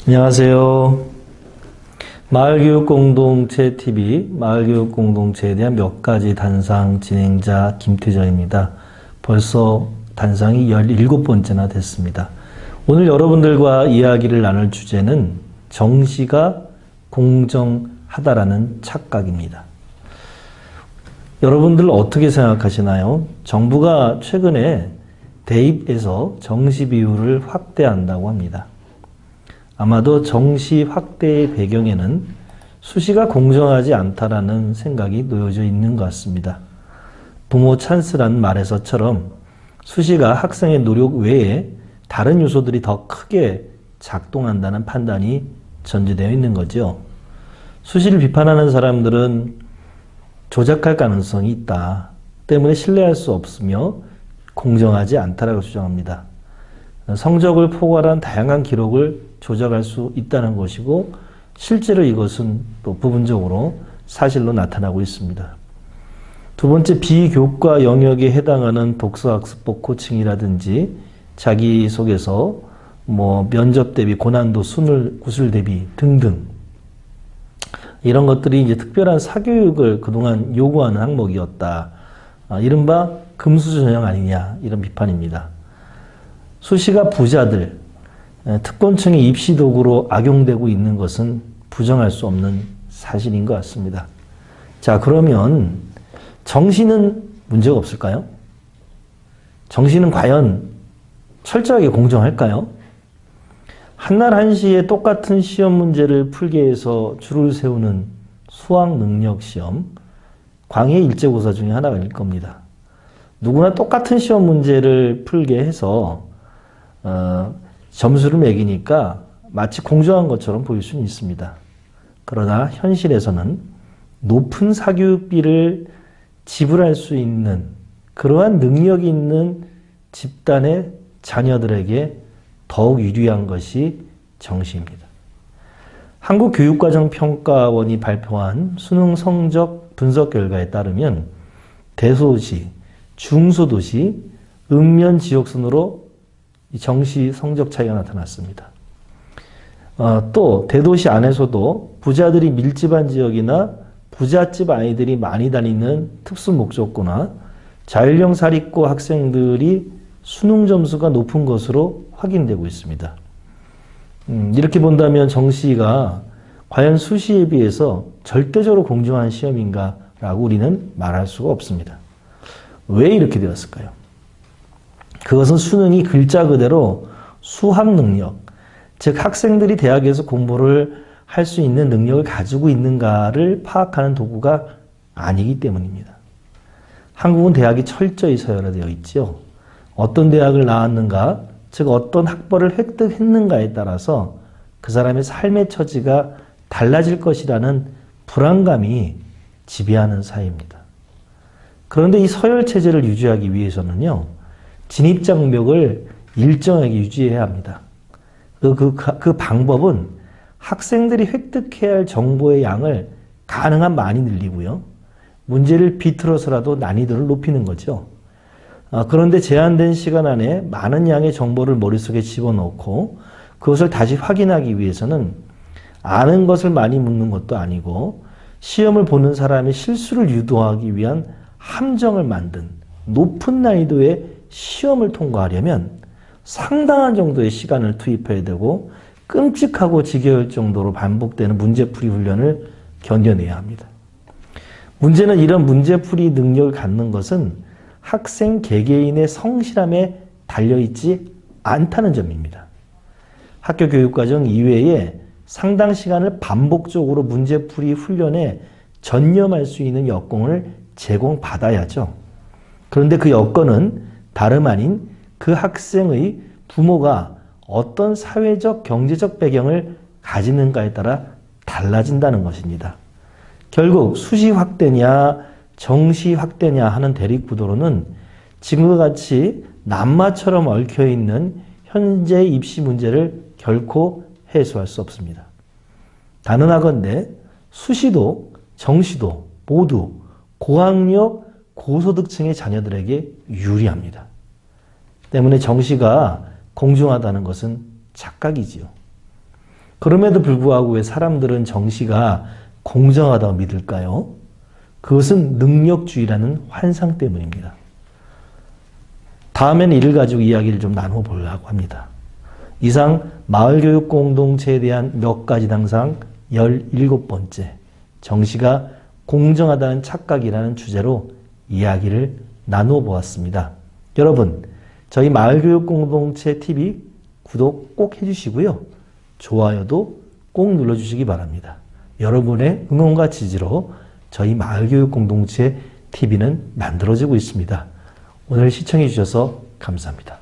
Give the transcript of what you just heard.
안녕하세요. 마을교육공동체 TV, 마을교육공동체에 대한 몇 가지 단상 진행자 김태정입니다. 벌써 단상이 17번째나 됐습니다. 오늘 여러분들과 이야기를 나눌 주제는 정시가 공정하다라는 착각입니다. 여러분들 어떻게 생각하시나요? 정부가 최근에 대입에서 정시 비율을 확대한다고 합니다. 아마도 정시 확대의 배경에는 수시가 공정하지 않다라는 생각이 놓여져 있는 것 같습니다. 부모 찬스라는 말에서처럼 수시가 학생의 노력 외에 다른 요소들이 더 크게 작동한다는 판단이 전제되어 있는 거죠. 수시를 비판하는 사람들은 조작할 가능성이 있다 때문에 신뢰할 수 없으며 공정하지 않다라고 주장합니다. 성적을 포괄한 다양한 기록을 조작할 수 있다는 것이고 실제로 이것은 또 부분적으로 사실로 나타나고 있습니다. 두 번째, 비교과 영역에 해당하는 독서학습법 코칭이라든지 자기소개서, 면접 대비, 고난도 구술 대비 등등 이런 것들이 이제 특별한 사교육을 그동안 요구하는 항목이었다. 이른바 금수 전형 아니냐 이런 비판입니다. 수시가 부자들, 특권층의 입시 도구로 악용되고 있는 것은 부정할 수 없는 사실인 것 같습니다. 자, 그러면 정시는 문제가 없을까요? 정시는 과연 철저하게 공정할까요? 한날 한시에 똑같은 시험 문제를 풀게 해서 줄을 세우는 수학 능력 시험, 광해 일제고사 중에 하나일 겁니다. 누구나 똑같은 시험 문제를 풀게 해서 점수를 매기니까 마치 공정한 것처럼 보일 수는 있습니다. 그러나 현실에서는 높은 사교육비를 지불할 수 있는 그러한 능력이 있는 집단의 자녀들에게 더욱 유리한 것이 정시입니다. 한국교육과정평가원이 발표한 수능 성적 분석 결과에 따르면 대소도시, 중소도시, 읍면 지역순으로 정시 성적 차이가 나타났습니다. 또 대도시 안에서도 부자들이 밀집한 지역이나 부잣집 아이들이 많이 다니는 특수 목적구나 자율형 사립고 학생들이 수능 점수가 높은 것으로 확인되고 있습니다. 이렇게 본다면 정시가 과연 수시에 비해서 절대적으로 공정한 시험인가 라고 우리는 말할 수가 없습니다. 왜 이렇게 되었을까요? 그것은 수능이 글자 그대로 수학 능력, 즉 학생들이 대학에서 공부를 할 수 있는 능력을 가지고 있는가를 파악하는 도구가 아니기 때문입니다. 한국은 대학이 철저히 서열화되어 있죠. 어떤 대학을 나왔는가, 즉 어떤 학벌을 획득했는가에 따라서 그 사람의 삶의 처지가 달라질 것이라는 불안감이 지배하는 사회입니다. 그런데 이 서열 체제를 유지하기 위해서는요, 진입장벽을 일정하게 유지해야 합니다. 그 방법은 학생들이 획득해야 할 정보의 양을 가능한 많이 늘리고요. 문제를 비틀어서라도 난이도를 높이는 거죠. 그런데 제한된 시간 안에 많은 양의 정보를 머릿속에 집어넣고 그것을 다시 확인하기 위해서는 아는 것을 많이 묻는 것도 아니고 시험을 보는 사람의 실수를 유도하기 위한 함정을 만든 높은 난이도의 시험을 통과하려면 상당한 정도의 시간을 투입해야 되고 끔찍하고 지겨울 정도로 반복되는 문제풀이 훈련을 견뎌내야 합니다. 문제는 이런 문제풀이 능력을 갖는 것은 학생 개개인의 성실함에 달려있지 않다는 점입니다. 학교 교육과정 이외에 상당 시간을 반복적으로 문제풀이 훈련에 전념할 수 있는 여건을 제공받아야죠. 그런데 그 여건은 다름 아닌 그 학생의 부모가 어떤 사회적, 경제적 배경을 가지는가에 따라 달라진다는 것입니다. 결국 수시 확대냐, 정시 확대냐 하는 대립구도로는 지금과 같이 남마처럼 얽혀있는 현재 입시 문제를 결코 해소할 수 없습니다. 단언하건대 수시도 정시도 모두 고학력, 고소득층의 자녀들에게 유리합니다. 때문에 정시가 공정하다는 것은 착각이지요. 그럼에도 불구하고 왜 사람들은 정시가 공정하다고 믿을까요? 그것은 능력주의라는 환상 때문입니다. 다음에는 이를 가지고 이야기를 좀 나눠보려고 합니다. 이상 마을교육 공동체에 대한 몇 가지 당상 17번째 정시가 공정하다는 착각이라는 주제로 이야기를 나누어 보았습니다. 여러분, 저희 마을교육 공동체 TV 구독 꼭 해주시고요. 좋아요도 꼭 눌러주시기 바랍니다. 여러분의 응원과 지지로 저희 마을교육 공동체 TV는 만들어지고 있습니다. 오늘 시청해 주셔서 감사합니다.